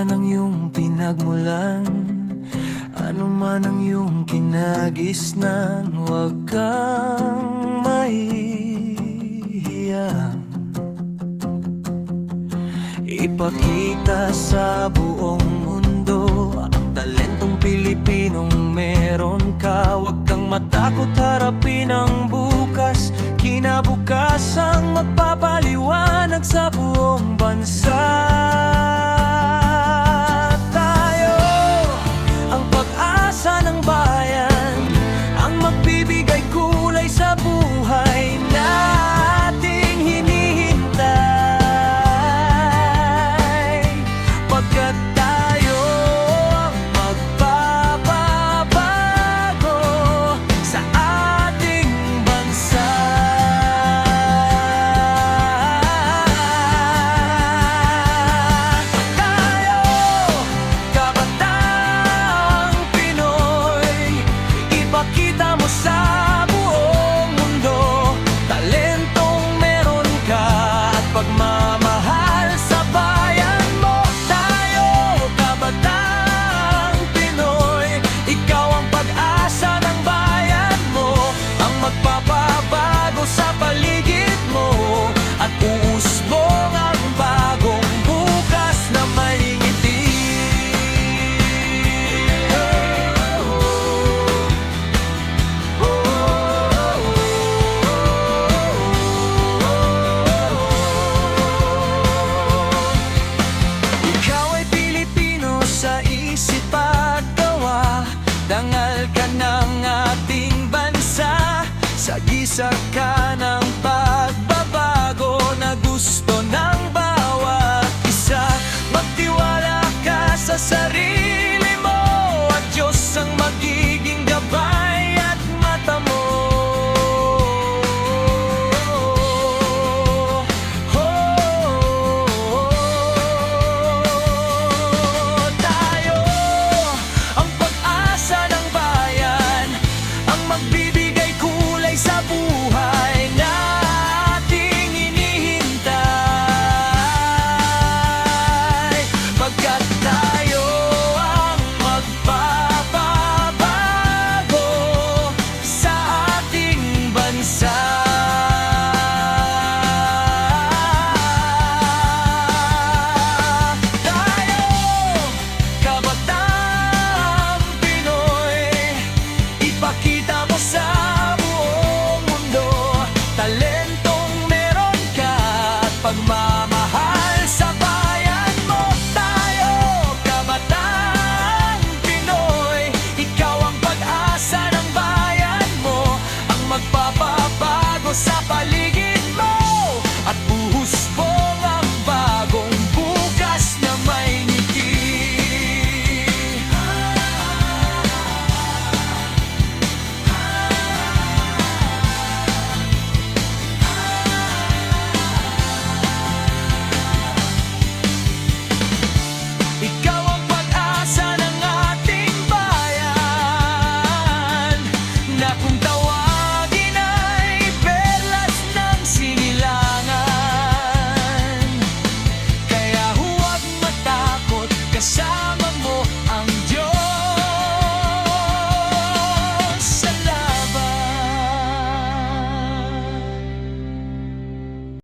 man ang iyong pinagmulan, ano man ang iyong kinagisnan, huwag kang mahihiya. Ipakita sa buong mundo ang talentong Pilipinong meron ka. Huwag kang matakot harapin ang bukas, kinabukasang magpapaliwanag sa buong bansa. Tayo ang pag-asa ng bayan, ang magbibigay kulay sa buhay nating hinihintay. Pagkat tayo ang magpapabago sa ating bansa. Tayo, kabataang Pinoy, ipakita mo sa buong mundo talentong meron ka at pagmamahal sa bayan mo. Tayo, kabataang Pinoy, ikaw ang pag-asa ng bayan mo, ang magpapabago sa paligid mo at uusbong ang bagong bukas na may ngiti. Ikaw ay Pilipino sa isip at gawa, dangal ka ng ating bansa, sagisag ka